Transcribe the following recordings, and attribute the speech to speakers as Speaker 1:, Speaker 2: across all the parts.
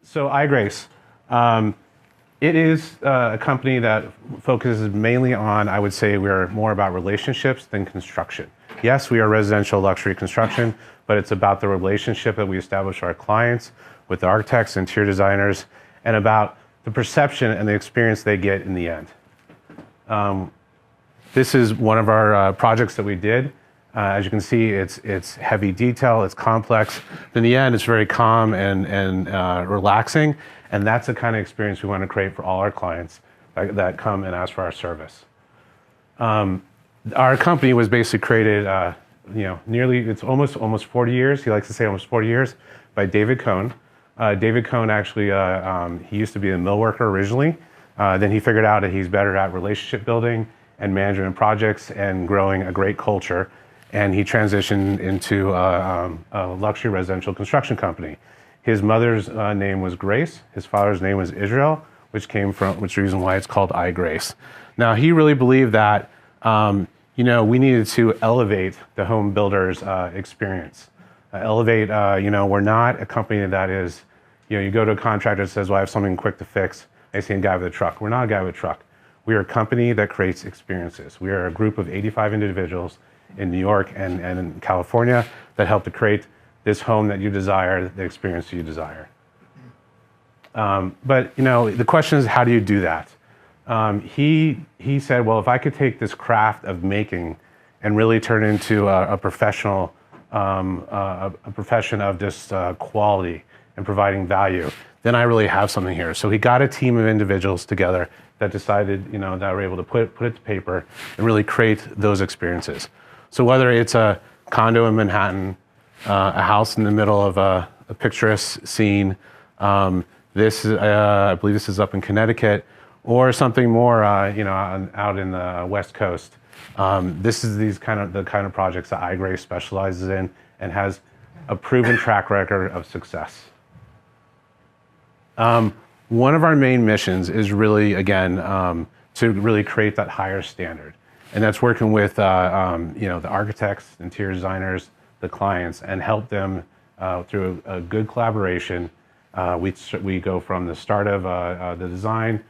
Speaker 1: So iGrace, it is a company that focuses mainly on, I would say we're more about relationships than construction. Yes, we are residential luxury construction, but it's about the relationship that we establish with our clients, with the architects, interior designers, and about the perception and the experience they get in the end. This is one of our projects that we did. As you can see, it's heavy detail, it's complex. In the end, it's very calm and relaxing, and that's the kind of experience we want to create for all our clients that come and ask for our service. Our company was basically created, it's almost 40 years. He likes to say almost 40 years, by David Cohn. David Cohn actually, he used to be a mill worker originally. Then he figured out that he's better at relationship building and management projects and growing a great culture. And he transitioned into a luxury residential construction company. His mother's name was Grace. His father's name was Israel, which is the reason why it's called iGrace. Now, he really believed that we needed to elevate the home builder's experience. We're not a company that is, you go to a contractor that says, well, I have something quick to fix. They see a guy with a truck. We're not a guy with a truck. We are a company that creates experiences. We are a group of 85 individuals in New York and in California that help to create this home that you desire, the experience you desire. But the question is, how do you do that? He said, well, if I could take this craft of making and really turn it into a professional, a profession of just quality and providing value, then I really have something here. So he got a team of individuals together that decided, that were able to put it to paper and really create those experiences. So whether it's a condo in Manhattan, a house in the middle of a picturesque scene, I believe this is up in Connecticut, or something more, out in the West Coast. This is the kind of projects that iGrace specializes in and has a proven track record of success. One of our main missions is really, again, to really create that higher standard. And that's working with, the architects, interior designers, the clients, and help them through a good collaboration. We go from the start of the design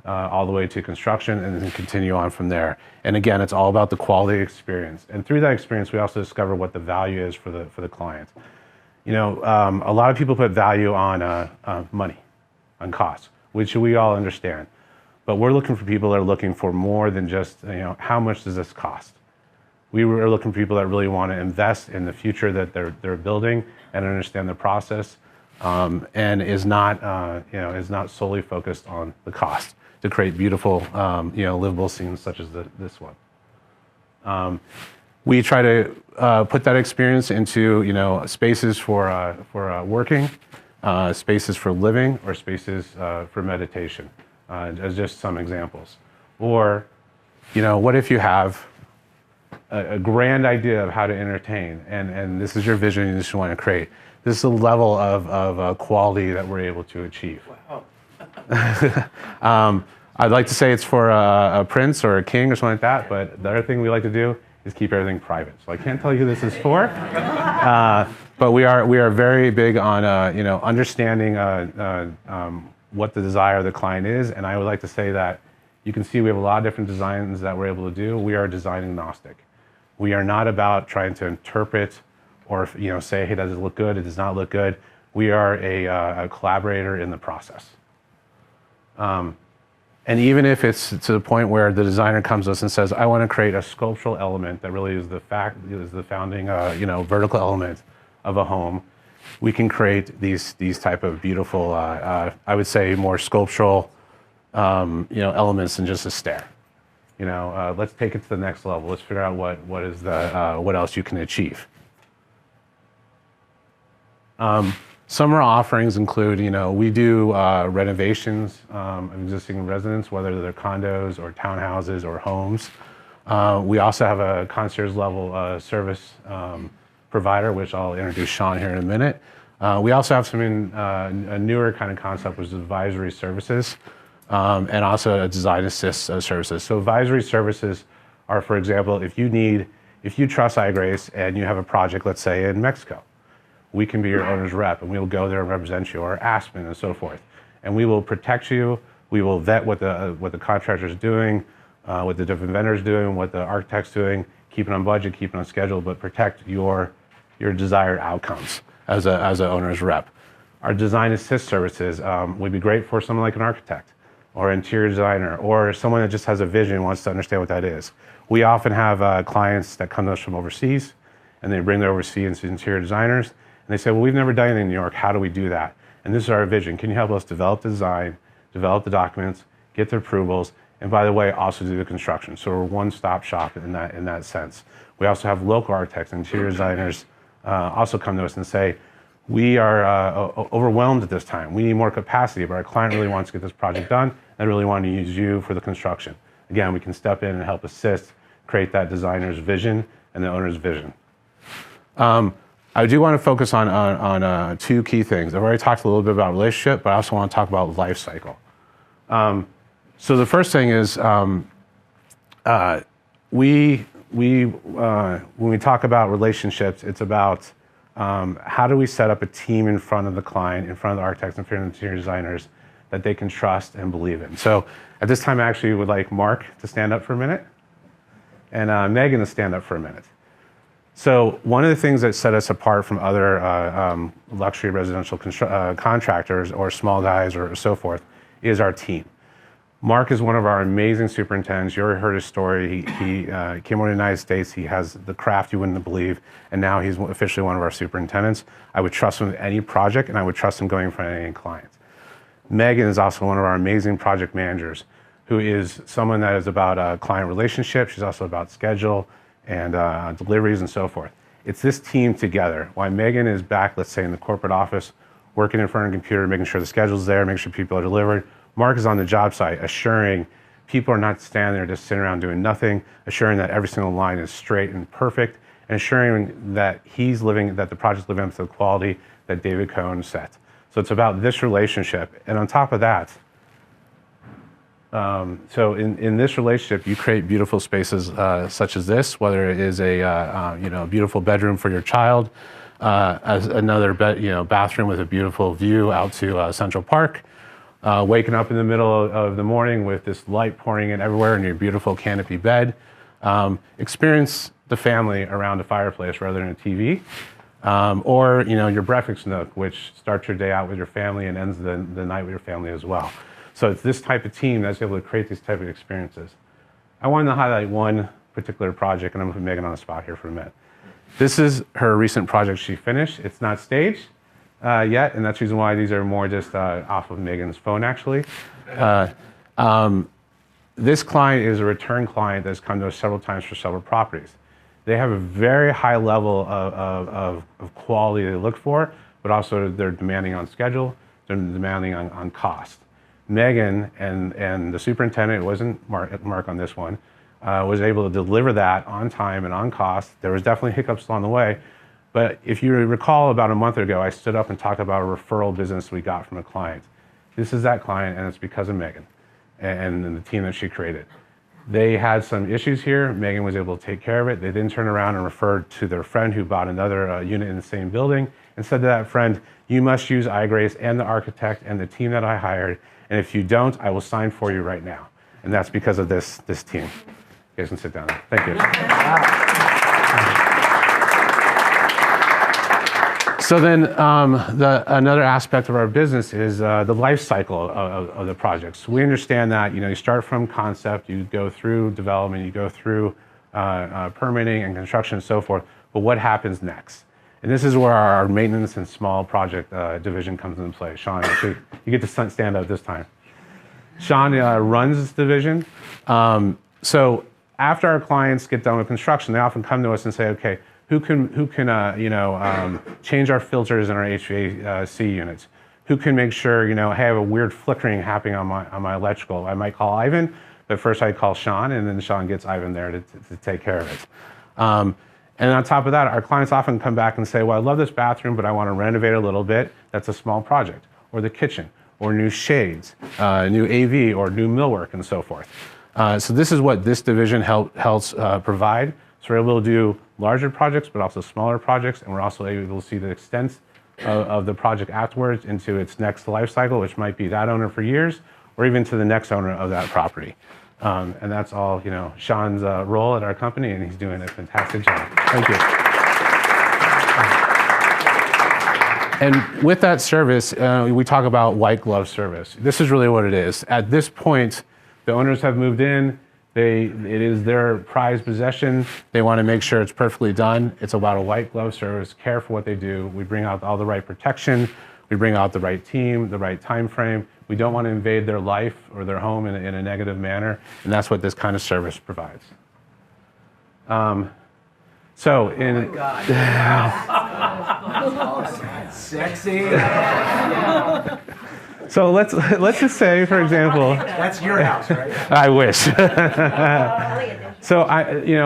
Speaker 1: all the way to construction and then continue on from there. And again, it's all about the quality experience. And through that experience, we also discover what the value is for the client. A lot of people put value on money, on cost, which we all understand. But we're looking for people that are looking for more than just, how much does this cost? We were looking for people that really want to invest in the future that they're building and understand the process, and is not solely focused on the cost to create beautiful, livable scenes such as this one. We try to put that experience into, spaces for working, spaces for living, or spaces for meditation, as just some examples. Or, what if you have a grand idea of how to entertain, and this is your vision you just want to create. This is the level of quality that we're able to achieve. Wow. I'd like to say it's for a prince or a king or something like that, but the other thing we like to do is keep everything private. So I can't tell you who this is for, but we are very big on understanding what the desire of the client is, and I would like to say that you can see we have a lot of different designs that we're able to do. We are design agnostic. We are not about trying to interpret or say, hey, does it look good? It does not look good. We are a collaborator in the process. And even if it's to the point where the designer comes to us and says, I want to create a sculptural element that really is the founding vertical element of a home, we can create these type of beautiful, I would say more sculptural elements than just a stair. Let's take it to the next level. Let's figure out what else you can achieve. Some of our offerings include, we do renovations of existing residents, whether they're condos or townhouses or homes. We also have a concierge level service provider, which I'll introduce Sean here in a minute. We also have some a newer kind of concept, which is advisory services, and also a design assist services. So advisory services are, for example, if you trust iGrace and you have a project, let's say in Mexico, we can be your owner's rep, and we will go there and represent you, or Aspen and so forth. And we will protect you. We will vet what the contractor is doing, what the different vendors doing, what the architect's doing, keep it on budget, keep it on schedule, but protect your desired outcomes as an owner's rep. Our design assist services would be great for someone like an architect or interior designer or someone that just has a vision and wants to understand what that is. We often have clients that come to us from overseas, and they bring their overseas interior designers, and they say, well, we've never done anything in New York. How do we do that? And this is our vision. Can you help us develop the design, develop the documents, get the approvals, and by the way, also do the construction? So we're a one-stop shop in that sense. We also have local architects and interior designers also come to us and say, we are overwhelmed at this time. We need more capacity, but our client really wants to get this project done and really want to use you for the construction. Again, we can step in and help assist, create that designer's vision and the owner's vision. I do want to focus on two key things. I've already talked a little bit about relationship, but I also want to talk about life cycle. So the first thing is when we talk about relationships, it's about how do we set up a team in front of the client, in front of the architects, in front of the interior designers that they can trust and believe in. So at this time, I actually would like Mark to stand up for a minute and Megan to stand up for a minute. So one of the things that set us apart from other luxury residential contractors or small guys or so forth is our team. Mark is one of our amazing superintendents. You already heard his story. He came over to the United States. He has the craft you wouldn't believe, and now he's officially one of our superintendents. I would trust him with any project, and I would trust him going in front of any client. Megan is also one of our amazing project managers, who is someone that is about client relationships. She's also about schedule and deliveries and so forth. It's this team together. While Megan is back, let's say in the corporate office, working in front of a computer, making sure the schedule's there, making sure people are delivered, Mark is on the job site, assuring people are not standing there just sitting around doing nothing, assuring that every single line is straight and perfect, and assuring that that the project's living up to the quality that David Cohen set. So it's about this relationship. And on top of that, so in this relationship, you create beautiful spaces such as this, whether it is a beautiful bedroom for your child, as another bathroom with a beautiful view out to Central Park, waking up in the middle of the morning with this light pouring in everywhere in your beautiful canopy bed. Experience the family around a fireplace rather than a TV. Or your breakfast nook, which starts your day out with your family and ends the night with your family as well. So it's this type of team that's able to create these type of experiences. I wanted to highlight one particular project, and I'm going to put Megan on the spot here for a minute. This is her recent project she finished. It's not staged yet, and that's the reason why these are more just off of Megan's phone, actually. This client is a return client that's come to us several times for several properties. They have a very high level of quality they look for, but also they're demanding on schedule, they're demanding on cost. Megan and the superintendent, it wasn't Mark on this one, was able to deliver that on time and on cost. There was definitely hiccups along the way, but if you recall about a month ago, I stood up and talked about a referral business we got from a client. This is that client, and it's because of Megan and the team that she created. They had some issues here. Megan was able to take care of it. They then turned around and referred to their friend who bought another unit in the same building and said to that friend, you must use iGrace and the architect and the team that I hired, and if you don't, I will sign for you right now. And that's because of this team. You guys can sit down now. Thank you. So then another aspect of our business is the life cycle of the projects. We understand that you start from concept, you go through development, you go through permitting and construction and so forth, but what happens next? And this is where our maintenance and small project division comes into play. Sean, actually, you get to stand up this time. Sean runs this division. So after our clients get done with construction, they often come to us and say, okay, who can change our filters in our HVAC units? Who can make sure, I have a weird flickering happening on my electrical? I might call Ivan, but first I call Sean, and then Sean gets Ivan there to take care of it. And on top of that, our clients often come back and say, well, I love this bathroom, but I want to renovate a little bit. That's a small project. Or the kitchen, or new shades, new AV, or new millwork, and so forth. So this is what this division helps provide. As So we're able to do larger projects, but also smaller projects, and we're also able to see the extent of the project afterwards into its next life cycle, which might be that owner for years, or even to the next owner of that property. And that's all, Sean's role at our company, and he's doing a fantastic job. Thank you. And with that service, we talk about white glove service. This is really what it is. At this point, the owners have moved in. It is their prized possession. They want to make sure it's perfectly done. It's about a white glove service, care for what they do. We bring out all the right protection. We bring out the right team, the right time frame. We don't want to invade their life or their home in a negative manner, and that's what this kind of service provides. Oh my
Speaker 2: God. Sexy.
Speaker 1: So let's just say, for example,
Speaker 2: that's your house, right?
Speaker 1: I wish. So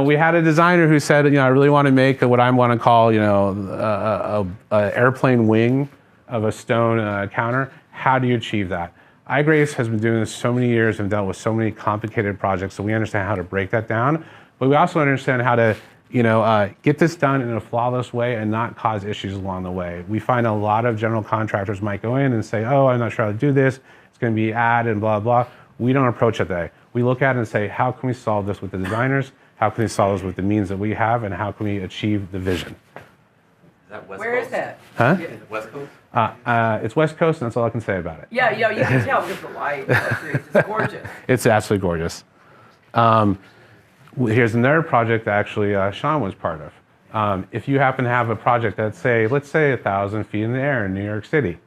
Speaker 1: we had a designer who said, I really want to make what I want to call, a airplane wing of a stone counter. How do you achieve that? iGrace has been doing this so many years and dealt with so many complicated projects, so we understand how to break that down. But we also understand how to, get this done in a flawless way and not cause issues along the way. We find a lot of general contractors might go in and say, oh, I'm not sure how to do this. It's going to be ad and blah, blah. We don't approach it that way. We look at it and say, how can we solve this with the designers? How can we solve this with the means that we have? And how can we achieve the vision?
Speaker 3: Is that West
Speaker 4: Where
Speaker 3: Coast?
Speaker 4: is that?
Speaker 1: Huh?
Speaker 3: Is it West Coast?
Speaker 1: It's West Coast, and that's all I can say about it.
Speaker 4: Yeah, you can tell because the light. It's gorgeous.
Speaker 1: It's absolutely gorgeous. Here's another project that actually Sean was part of. If you happen to have a project that's, let's say 1,000 feet in the air in New York City,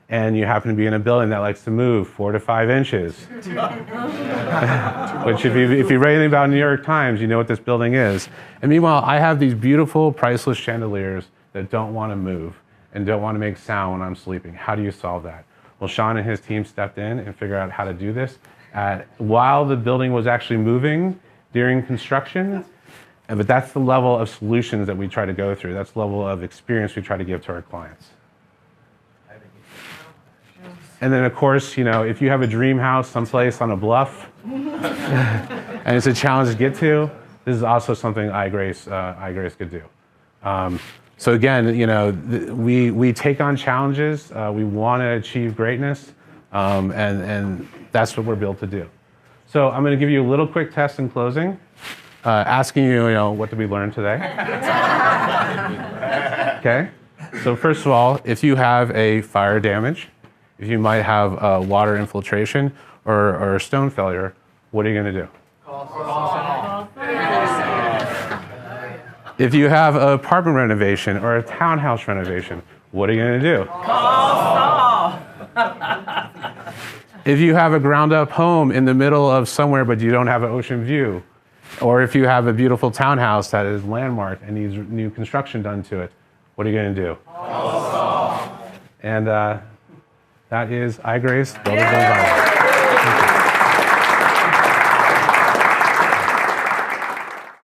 Speaker 1: and you happen to be in a building that likes to move 4 to 5 inches, which if you read anything about New York Times, you know what this building is. And meanwhile, I have these beautiful, priceless chandeliers that don't want to move and don't want to make sound when I'm sleeping. How do you solve that? Well, Sean and his team stepped in and figured out how to do this while the building was actually moving during construction. But that's the level of solutions that we try to go through. That's the level of experience we try to give to our clients. And then, of course, if you have a dream house someplace on a bluff, and it's a challenge to get to, this is also something iGrace could do. So again, we take on challenges. We want to achieve greatness, and that's what we're built to do. So I'm going to give you a little quick test in closing, asking you, what did we learn today? Okay. So first of all, if you have a fire damage, if you might have water infiltration or stone failure, what are you going to do?
Speaker 2: Call.
Speaker 1: If you have an apartment renovation or a townhouse renovation, what are you going to do?
Speaker 4: Call Saul.
Speaker 1: If you have a ground-up home in the middle of somewhere but you don't have an ocean view, or if you have a beautiful townhouse that is landmarked and needs new construction done to it, what are you going to do?
Speaker 2: Call Saul.
Speaker 1: And that is iGrace, Builders and Environment. Thank you.